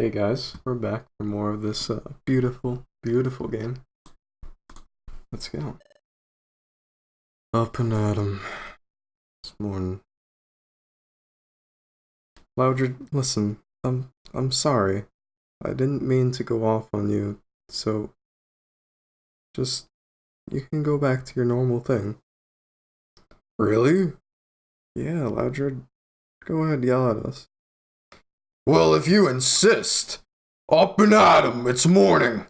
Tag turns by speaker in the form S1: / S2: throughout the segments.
S1: Hey guys, we're back for more of this beautiful, beautiful game. Let's go. Up and at 'em. This morning. Loudred, listen, I'm sorry. I didn't mean to go off on you, so just you can go back to your normal thing. Really? Yeah, Loudred, go ahead, yell at us. Well, if you insist. Up and at 'em, it's morning.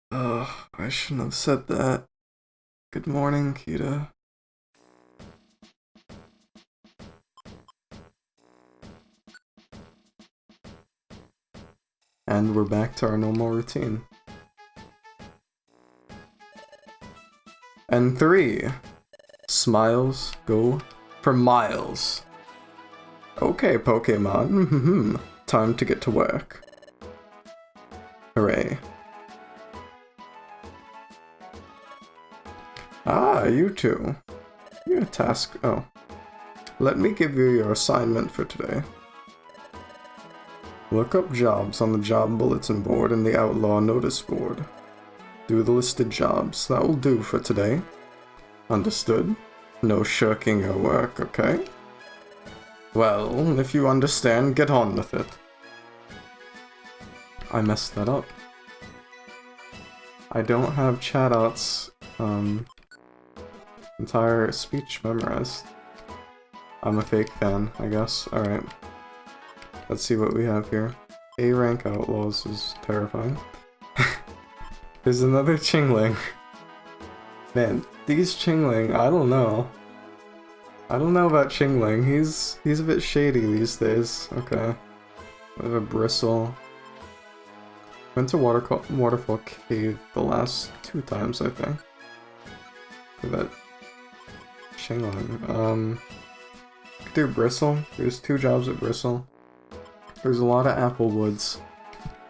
S1: I shouldn't have said that. Good morning, Keeta. And we're back to our normal routine. And 3. Smiles go for miles. Okay, Pokémon. Time to get to work. Hooray. Ah, you two. Your task. Oh. Let me give you your assignment for today. Look up jobs on the job bulletin board and the outlaw notice board. Do the listed jobs. That will do for today. Understood? No shirking your work, okay? Well, if you understand, get on with it. I messed that up. I don't have Chadout's entire speech memorized. I'm a fake fan, I guess. Alright. Let's see what we have here. A rank outlaws is terrifying. There's another Chingling. Man, these Chingling, I don't know. I don't know about Chingling. He's a bit shady these days. Okay. We have a Bristle. Went to Waterfall Cave the last 2 times, I think. For that Chingling. Could do Bristle. There's 2 jobs at Bristle. There's a lot of Applewoods,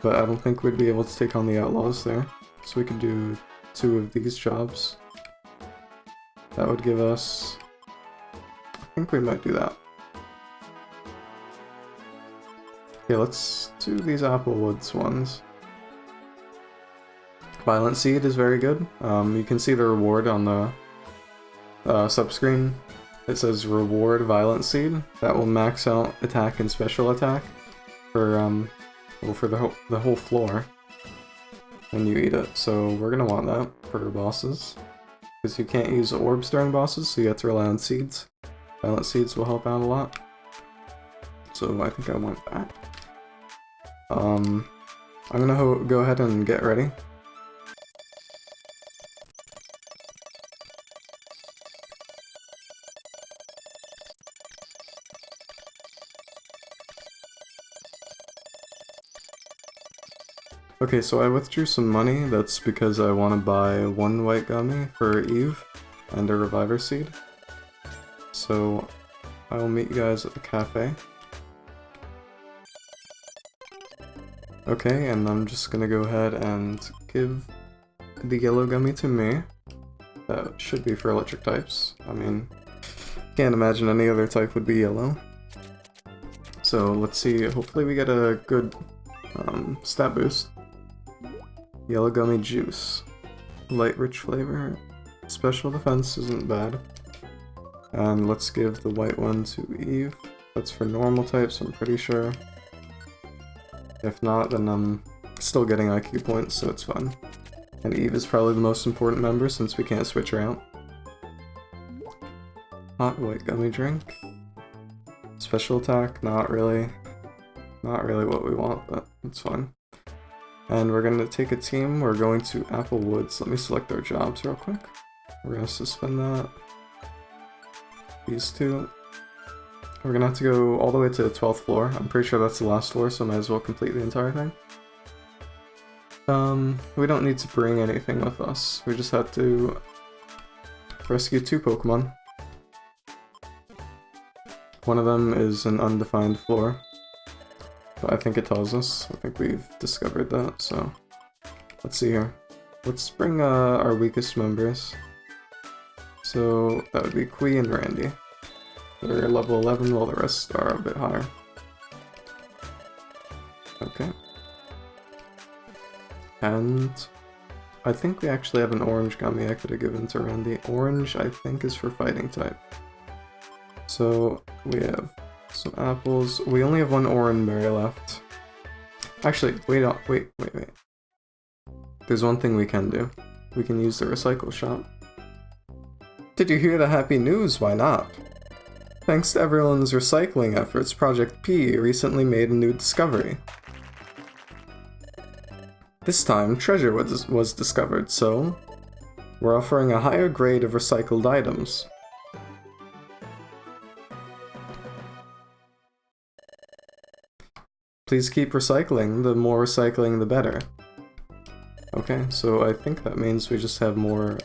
S1: but I don't think we'd be able to take on the Outlaws there. So we could do 2 of these jobs. That would give us... I think we might do that. Okay, let's do these Applewoods ones. Violent Seed is very good. You can see the reward on the subscreen. It says Reward Violent Seed. That will max out attack and special attack for well, for the whole floor when you eat it. So we're gonna want that for bosses, because you can't use orbs during bosses, so you have to rely on seeds. Violent Seeds will help out a lot. So I think I want that. I'm gonna go ahead and get ready. Okay, so I withdrew some money. That's because I want to buy 1 white gummy for Eve and a reviver seed. So I will meet you guys at the cafe. Okay, and I'm just gonna go ahead and give the yellow gummy to me. That should be for electric types. I mean, can't imagine any other type would be yellow. So let's see, hopefully we get a good stat boost. Yellow gummy juice. Light rich flavor. Special defense isn't bad. And let's give the white one to Eve. That's for normal types, I'm pretty sure. If not, then I'm still getting IQ points, so it's fine. And Eve is probably the most important member since we can't switch her out. Hot white gummy drink. Special attack, not really what we want, but it's fine. And we're gonna take a team, we're going to Applewoods. Let me select our jobs real quick. We're gonna suspend that. These 2. We're gonna have to go all the way to the 12th floor. I'm pretty sure that's the last floor, so I might as well complete the entire thing. We don't need to bring anything with us. We just have to rescue 2 Pokemon. One of them is an undefined floor. But I think it tells us. I think we've discovered that, so... Let's see here. Let's bring our weakest members. So that would be Kui and Randy. They're level 11 while the rest are a bit higher. Okay. And I think we actually have an orange gummy I could have given to Randy. Orange, I think, is for fighting type. So we have some apples. We only have one orange berry left. Actually, wait. There's one thing we can do. We can use the recycle shop. Did you hear the happy news? Why not? Thanks to everyone's recycling efforts, Project P recently made a new discovery. This time, treasure was discovered, so we're offering a higher grade of recycled items. Please keep recycling. The more recycling, the better. Okay, so I think that means we just have more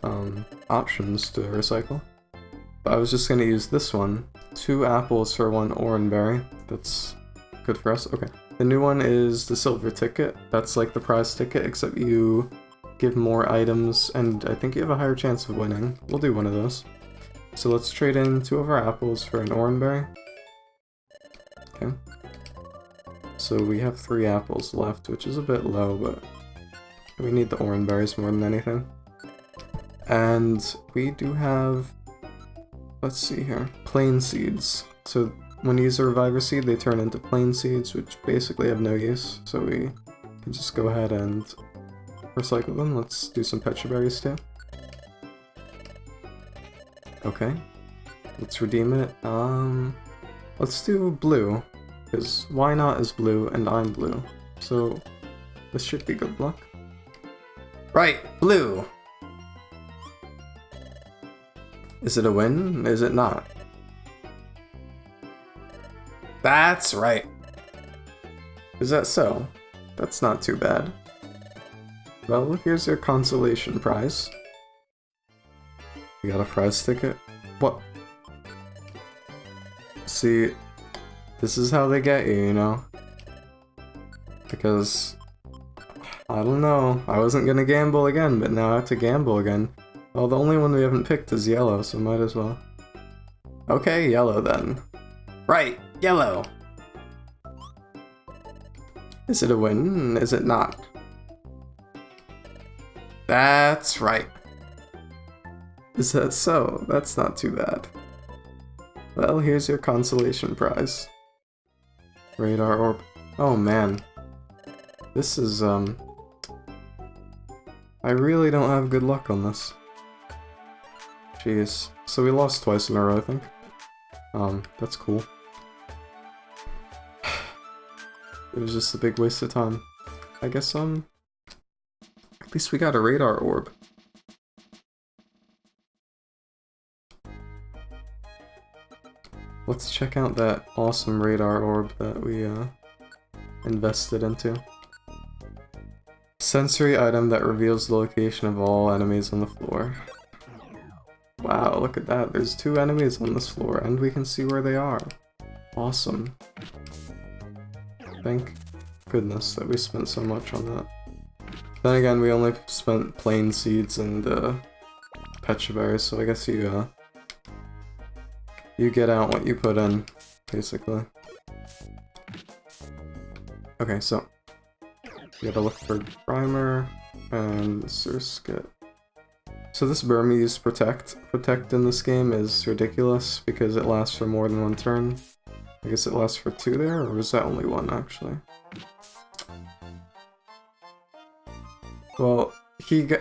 S1: options to recycle. But I was just gonna use this one. 2 apples for 1 orange berry. That's good for us. Okay. The new one is the silver ticket. That's like the prize ticket, except you give more items, and I think you have a higher chance of winning. We'll do one of those. So let's trade in 2 of our apples for an orange berry. Okay. So we have 3 apples left, which is a bit low, but we need the orange berries more than anything. And we do have, let's see here, plain seeds. So when you use a reviver seed, they turn into plain seeds, which basically have no use. So we can just go ahead and recycle them. Let's do some petra berries too. Okay. Let's redeem it. Let's do blue. Because why not is blue and I'm blue. So this should be good luck. Right, blue! Is it a win? Is it not? That's right. Is that so? That's not too bad. Well, here's your consolation prize. You got a prize ticket? What? See, this is how they get you, you know? Because, I don't know, I wasn't gonna gamble again, but now I have to gamble again. Well, the only one we haven't picked is yellow, so might as well. Okay, yellow then. Right, yellow! Is it a win? Is it not? That's right. Is that so? That's not too bad. Well, here's your consolation prize. Radar orb. Oh man. This is, I really don't have good luck on this. Jeez. So we lost twice in a row, I think. That's cool. It was just a big waste of time. I guess, at least we got a radar orb. Let's check out that awesome radar orb that we, invested into. Sensory item that reveals the location of all enemies on the floor. Wow, look at that. There's 2 enemies on this floor, and we can see where they are. Awesome. Thank goodness that we spent so much on that. Then again, we only spent plain seeds and petra berries, so I guess you get out what you put in, basically. Okay, so you gotta look for primer and surskit. So this Burmese Protect in this game is ridiculous because it lasts for more than 1 turn. I guess it lasts for 2 there, or was that only 1 actually? Well,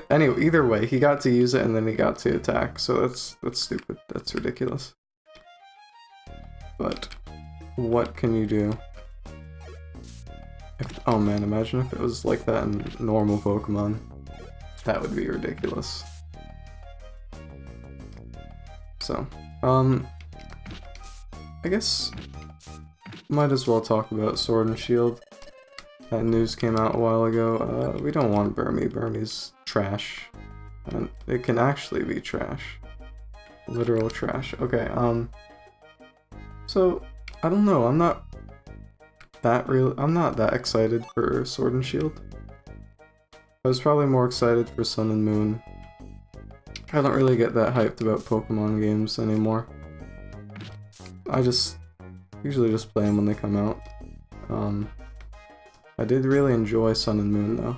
S1: anyway, either way, he got to use it and then he got to attack, so that's stupid. That's ridiculous. But what can you do? Oh man, imagine if it was like that in normal Pokemon. That would be ridiculous. So, I guess might as well talk about Sword and Shield. That news came out a while ago. We don't want Burmy. Burmy's trash. And it can actually be trash. Literal trash. Okay, so, I don't know, I'm not that excited for Sword and Shield. I was probably more excited for Sun and Moon. I don't really get that hyped about Pokemon games anymore. I usually just play them when they come out. I did really enjoy Sun and Moon though.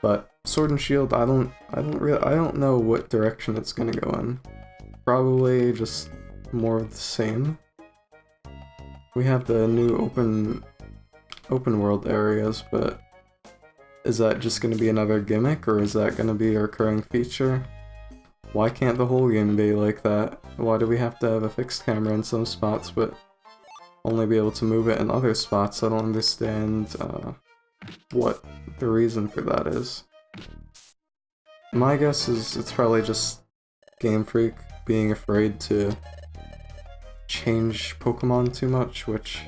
S1: But Sword and Shield, I don't know what direction it's gonna go in. Probably just more of the same. We have the new open world areas, but is that just gonna be another gimmick, or is that gonna be a recurring feature? Why can't the whole game be like that? Why do we have to have a fixed camera in some spots, but only be able to move it in other spots? I don't understand what the reason for that is. My guess is it's probably just Game Freak being afraid to change Pokemon too much, which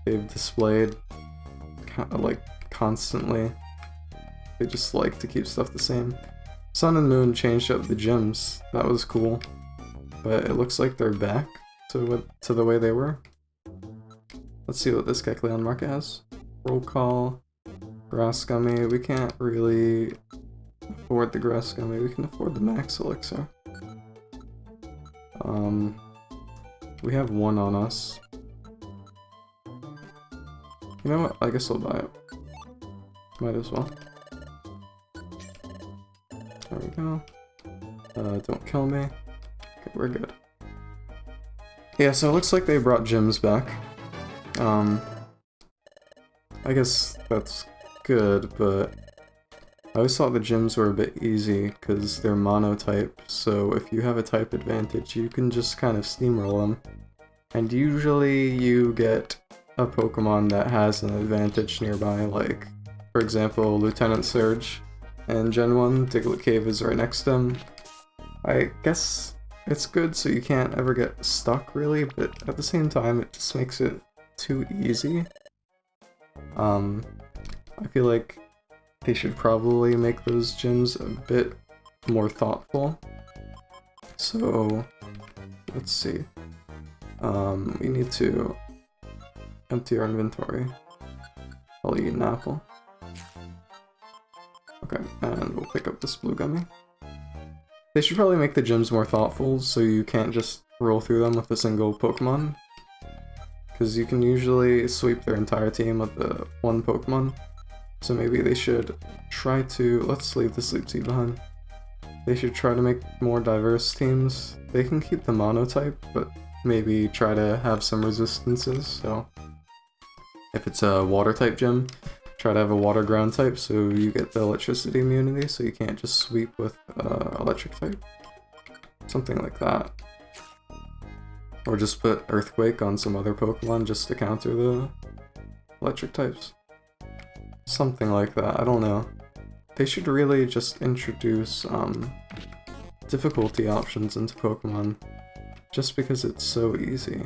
S1: they've displayed like constantly. They just like to keep stuff the same. Sun and Moon changed up the gyms. That was cool, but it looks like they're back to the way they were. Let's see what this Kecleon market has. Roll Call, Grass Gummy. We can't really afford the Grass Gummy. We can afford the Max Elixir. We have one on us. You know what? I guess I'll buy it. Might as well. There we go. Don't kill me. Okay, we're good. Yeah, so it looks like they brought gyms back. I guess that's good, but I always thought the gyms were a bit easy because they're mono-type, so if you have a type advantage, you can just kind of steamroll them. And usually you get a Pokemon that has an advantage nearby, like, for example, Lieutenant Surge and Gen 1, Diglett Cave is right next to him. I guess it's good so you can't ever get stuck, really, but at the same time, it just makes it too easy. I feel like they should probably make those gyms a bit more thoughtful. So, let's see. We need to empty our inventory. I'll eat an apple. Okay, and we'll pick up this blue gummy. They should probably make the gyms more thoughtful so you can't just roll through them with a single Pokemon. Because you can usually sweep their entire team with the one Pokemon. So maybe they should try to... Let's leave the Sleep Seed behind. They should try to make more diverse teams. They can keep the mono-type, but maybe try to have some resistances, so... If it's a water-type gym, try to have a water ground type so you get the electricity immunity, so you can't just sweep with electric type. Something like that. Or just put Earthquake on some other Pokemon just to counter the electric types. Something like that, I don't know. They should really just introduce difficulty options into Pokemon, just because it's so easy.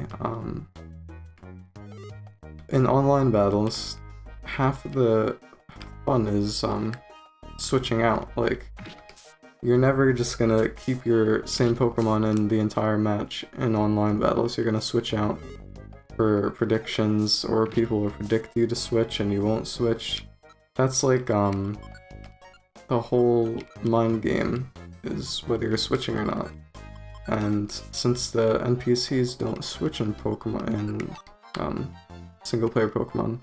S1: In online battles, half of the fun is switching out. Like, you're never just gonna keep your same Pokemon in the entire match in online battles. You're gonna switch out for predictions, or people will predict you to switch and you won't switch. That's like, the whole mind game is whether you're switching or not. And since the NPCs don't switch in Pokemon, in single-player Pokemon,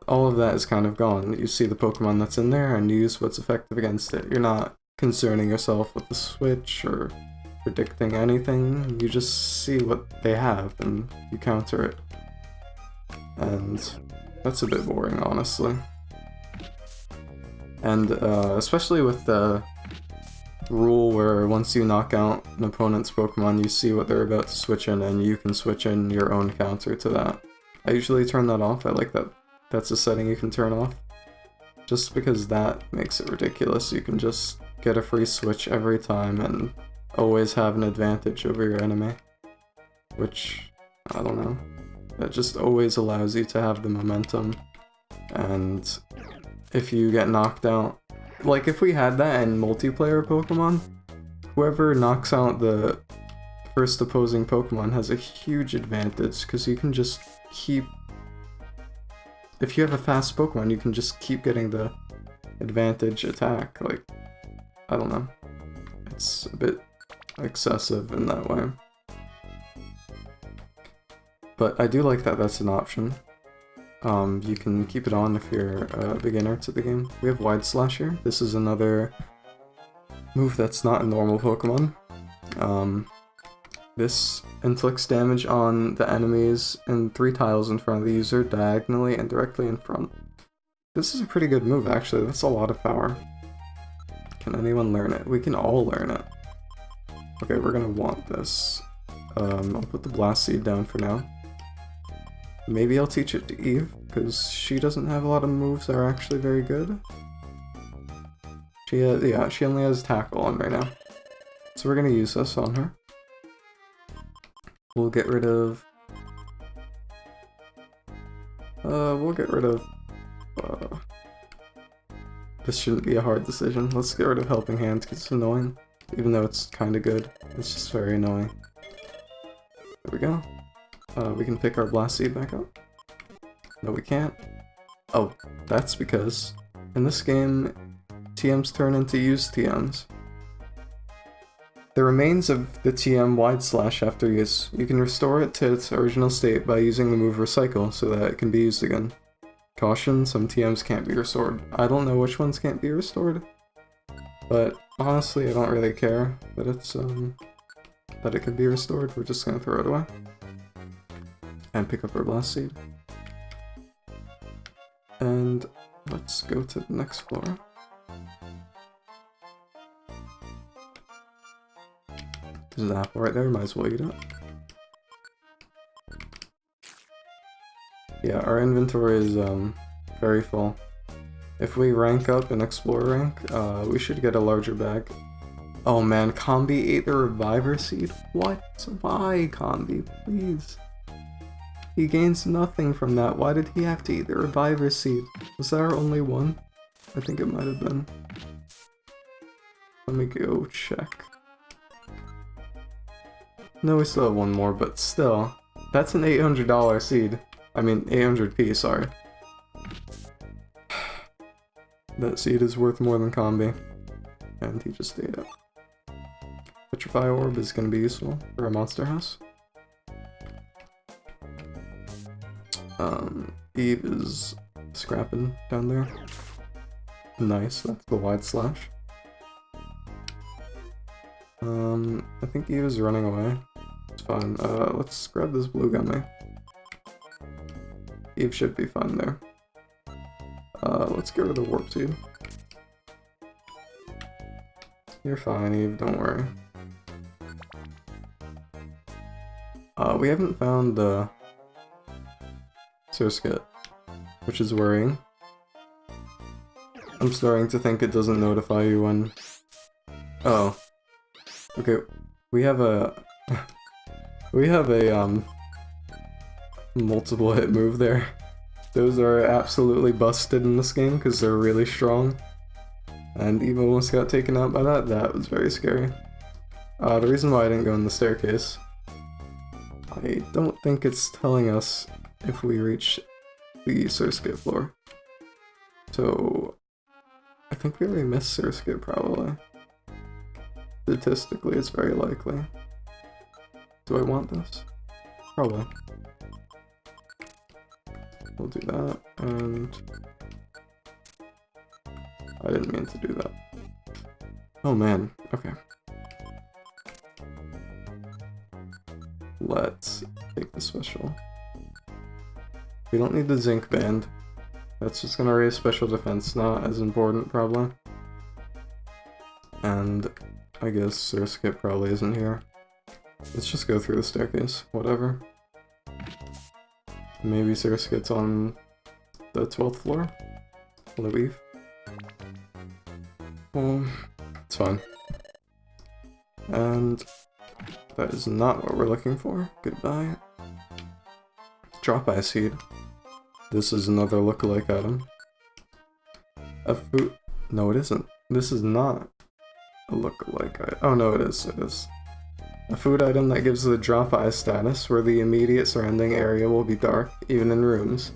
S1: all of that is kind of gone. You see the Pokemon that's in there and use what's effective against it. You're not concerning yourself with the switch or predicting anything. You just see what they have and you counter it. And that's a bit boring, honestly. And especially with the rule where once you knock out an opponent's Pokemon, you see what they're about to switch in and you can switch in your own counter to that. I usually turn that off. I like that. That's a setting you can turn off. Just because that makes it ridiculous. You can just get a free switch every time and always have an advantage over your enemy. Which, I don't know. That just always allows you to have the momentum. And if you get knocked out, like if we had that in multiplayer Pokemon, whoever knocks out the first opposing Pokemon has a huge advantage, because you can just keep... If you have a fast Pokemon, you can just keep getting the advantage attack. Like, I don't know. It's a bit excessive in that way. But I do like that that's an option. You can keep it on if you're a beginner to the game. We have Wide Slash here. This is another move that's not a normal Pokemon. This inflicts damage on the enemies in 3 tiles in front of the user, diagonally and directly in front. This is a pretty good move, actually. That's a lot of power. Can anyone learn it? We can all learn it. Okay, we're gonna want this. I'll put the Blast Seed down for now. Maybe I'll teach it to Eve, because she doesn't have a lot of moves that are actually very good. She only has Tackle on right now. So we're gonna use this on her. We'll get rid of... This shouldn't be a hard decision. Let's get rid of Helping Hand because it's annoying. Even though it's kinda good. It's just very annoying. There we go. We can pick our Blast Seed back up. No, we can't. Oh, that's because in this game, TMs turn into used TMs. The remains of the TM Wide Slash after use, you can restore it to its original state by using the move Recycle so that it can be used again. Caution, some TMs can't be restored. I don't know which ones can't be restored, but honestly I don't really care that it's that it can be restored. We're just gonna throw it away. And pick up our Blast Seed. And let's go to the next floor. There's an apple right there, might as well eat it. Yeah, our inventory is very full. If we rank up in Explorer rank, we should get a larger bag. Oh man, Combi ate the Reviver Seed? What? Why, Combi? Please. He gains nothing from that. Why did he have to eat the Reviver Seed? Was that our only one? I think it might have been. Let me go check. No, we still have one more, but still. That's an $800 seed. I mean, 800p, sorry. That seed is worth more than Combi. And he just ate it. Petrify Orb is going to be useful for a monster house. Eve is scrapping down there. Nice, that's the Wide Slash. I think Eve is running away. It's fine. Let's grab this blue gummy. Eve should be fine there. Let's get rid of the Warp Seed. You're fine, Eve, don't worry. We haven't found the Surskit, which is worrying. I'm starting to think it doesn't notify you when... Oh. Okay, we have a... multiple hit move there. Those are absolutely busted in this game because they're really strong. And Eve almost got taken out by that. That was very scary. The reason why I didn't go in the staircase, I don't think it's telling us if we reach the Surskit floor. So, I think we already missed Surskit probably. Statistically, it's very likely. Do I want this? Probably. We'll do that, and... I didn't mean to do that. Oh man, okay. Let's take the special. We don't need the Zinc Band. That's just gonna raise special defense, not as important probably. And I guess Surskit probably isn't here. Let's just go through the staircase, whatever. Maybe Surskit's on the 12th floor? Will it leave? Well, it's fine. And that is not what we're looking for. Goodbye. Drop Ice Seed. This is another lookalike item. A food... No, it isn't. This is not a lookalike item. Oh no, it is. It is. A food item that gives the Drop Eye status, where the immediate surrounding area will be dark, even in rooms.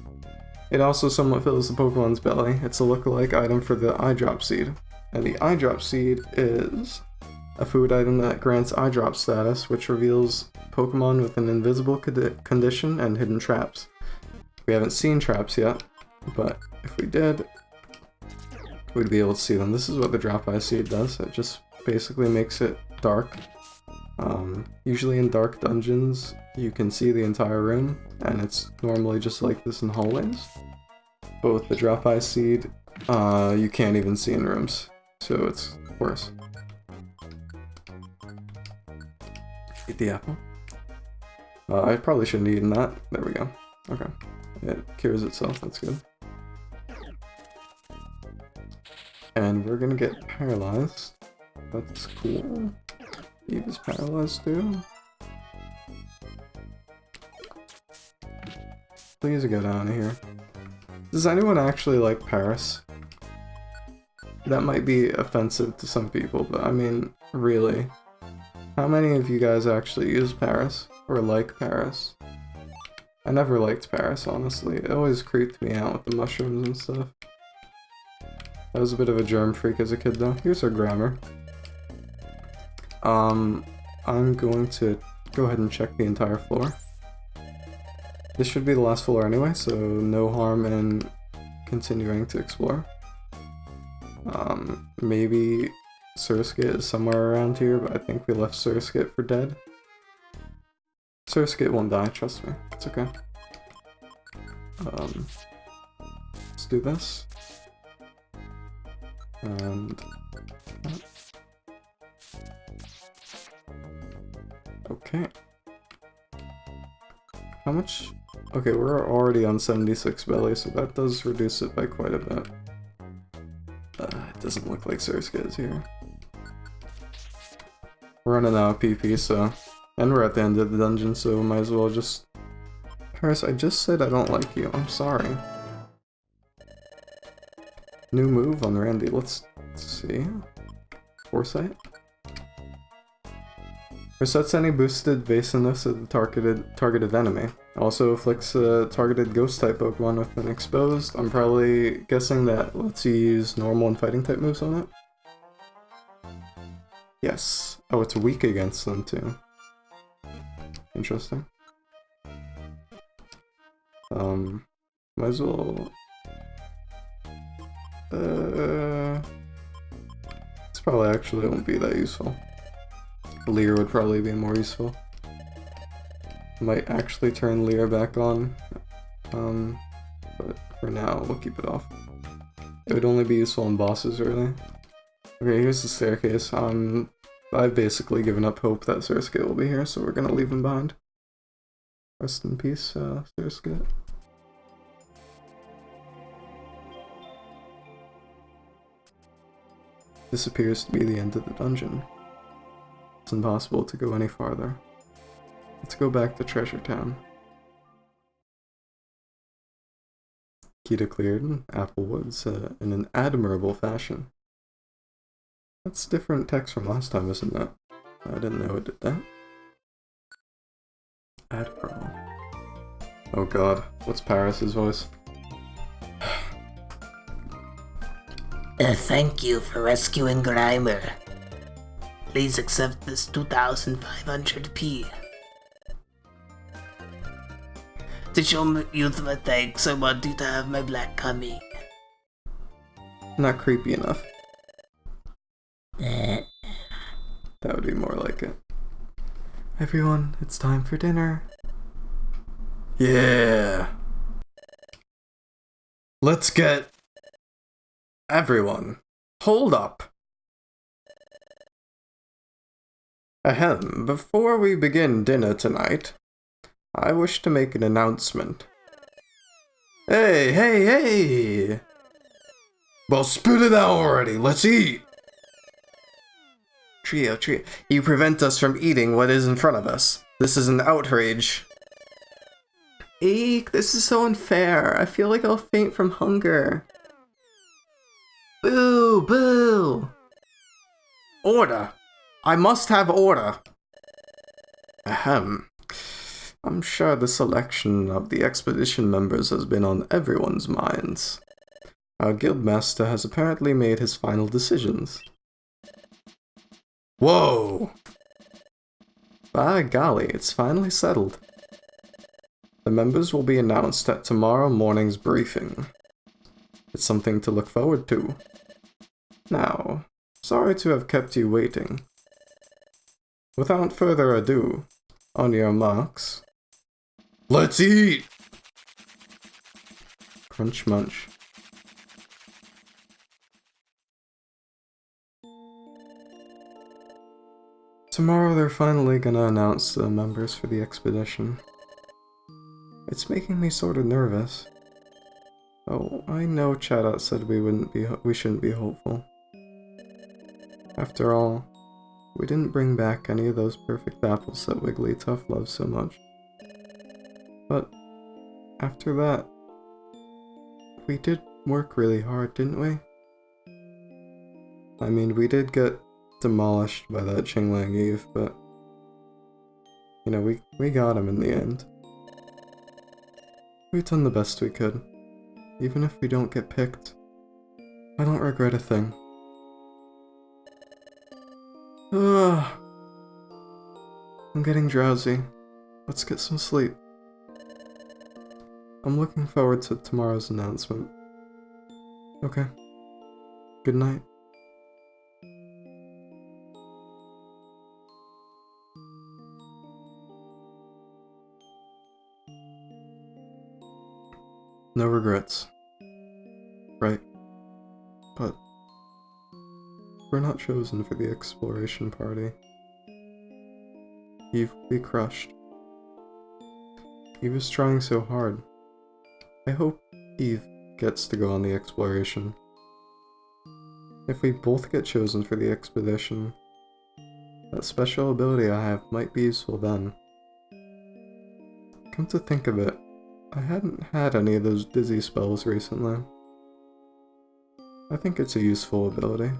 S1: It also somewhat fills the Pokemon's belly. It's a lookalike item for the Eye Drop Seed. And the Eye Drop Seed is A food item that grants eye drop status, which reveals Pokemon with an invisible condition and hidden traps. We haven't seen traps yet, but if we did, we'd be able to see them. This is what the Drop Eye Seed does. It just basically makes it dark. Usually in dark dungeons, you can see the entire room, and it's normally just like this in hallways. But with the Drop Eye Seed, you can't even see in rooms, so it's worse. Eat the apple. I probably shouldn't have eaten that. There we go. Okay. It cures itself, that's good. And we're gonna get paralyzed. That's cool. Eve is paralyzed too. Please get out of here. Does anyone actually like Paris? That might be offensive to some people, but I mean, really. How many of you guys actually use Paris? Or like Paris? I never liked Paris, honestly. It always creeped me out with the mushrooms and stuff. I was a bit of a germ freak as a kid though. Here's our grammar. I'm going to go ahead and check the entire floor. This should be the last floor anyway, so no harm in continuing to explore. Maybe Surskit is somewhere around here, but I think we left Surskit for dead. Surskit won't die, trust me. It's okay. Let's do this. And... okay. How much? Okay, we're already on 76 belly, so that does reduce it by quite a bit. It doesn't look like Surskit is here. We're running out of PP, so... and we're at the end of the dungeon, so might as well just... Paris, I just said I don't like you. I'm sorry. New move on Randy. Let's see. Foresight? Resets any boosted evasiveness of the targeted enemy. Also afflicts a targeted ghost-type Pokemon with an exposed. I'm probably guessing that lets you use normal and fighting-type moves on it. Yes. Oh, it's weak against them, too. Interesting. Might as well... this probably actually won't be that useful. Leer would probably be more useful. Might actually turn Leer back on. But for now, we'll keep it off. It would only be useful in bosses, really. Okay, here's the staircase. I've basically given up hope that Surskit will be here, so we're gonna leave him behind. Rest in peace, Surskit. This appears to be the end of the dungeon. It's impossible to go any farther. Let's go back to Treasure Town. Keeta cleared Applewoods in an admirable fashion. That's different text from last time, isn't it? I didn't know it did that. Admirable. Oh god, what's Paris's voice?
S2: Thank you for rescuing Grimer. Please accept this 2,500p. To show you my thanks, I want you to have my black coming.
S1: Not creepy enough. That would be more like it. Everyone, it's time for dinner. Yeah! Let's get... everyone, hold up. Ahem, before we begin dinner tonight, I wish to make an announcement. Hey, hey, hey! Well, spit it out already, let's eat! Trio, you prevent us from eating what is in front of us. This is an outrage. Eek, this is so unfair. I feel like I'll faint from hunger. Boo, boo! Order! I must have order! Ahem. I'm sure the selection of the expedition members has been on everyone's minds. Our guildmaster has apparently made his final decisions. Whoa! By golly, it's finally settled. The members will be announced at tomorrow morning's briefing. It's something to look forward to. Now, sorry to have kept you waiting. Without further ado, on your marks. Let's eat! Crunch munch. Tomorrow they're finally gonna announce the members for the expedition. It's making me sort of nervous. Oh, I know Chatot said we shouldn't be hopeful. After all, we didn't bring back any of those perfect apples that Wigglytuff loves so much. But after that, we did work really hard, didn't we? I mean, we did get demolished by that Chinglang Eve, but you know, we got him in the end. We've done the best we could. Even if we don't get picked, I don't regret a thing. Ugh. I'm getting drowsy. Let's get some sleep. I'm looking forward to tomorrow's announcement. Okay. Good night. No regrets. Right. But we're not chosen for the exploration party. Eve will be crushed. Eve is trying so hard. I hope Eve gets to go on the exploration. If we both get chosen for the expedition, that special ability I have might be useful then. Come to think of it, I hadn't had any of those dizzy spells recently. I think it's a useful ability.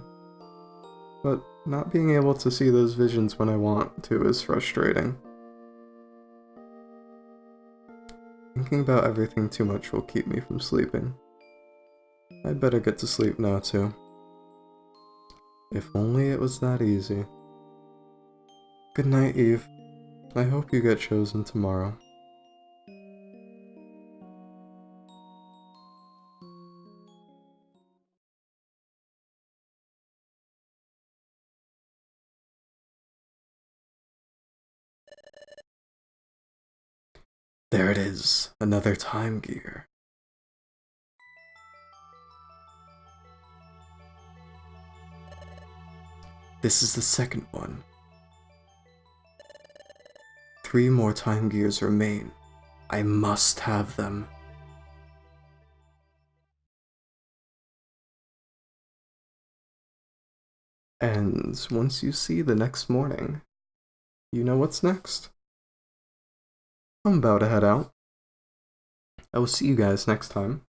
S1: But not being able to see those visions when I want to is frustrating. Thinking about everything too much will keep me from sleeping. I'd better get to sleep now too. If only it was that easy. Good night, Eve. I hope you get chosen tomorrow. There it is, another time gear. This is the second one. 3 more time gears remain. I must have them. And once you see the next morning, you know what's next. I'm about to head out. I will see you guys next time.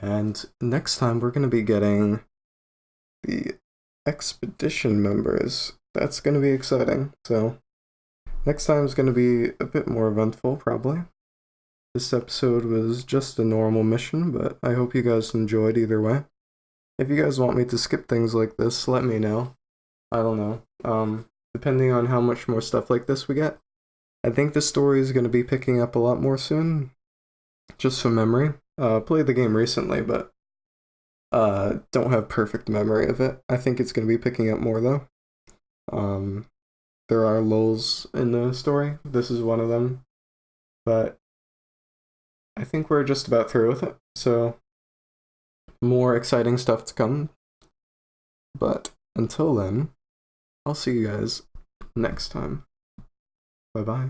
S1: And next time we're going to be getting the expedition members. That's going to be exciting. So next time is going to be a bit more eventful, probably. This episode was just a normal mission, but I hope you guys enjoyed either way. If you guys want me to skip things like this, let me know. I don't know. Depending on how much more stuff like this we get. I think the story is going to be picking up a lot more soon. Just from memory. Played the game recently, but don't have perfect memory of it. I think it's going to be picking up more though. There are lulls in the story. This is one of them. But I think we're just about through with it. So more exciting stuff to come. But until then, I'll see you guys next time. Bye-bye.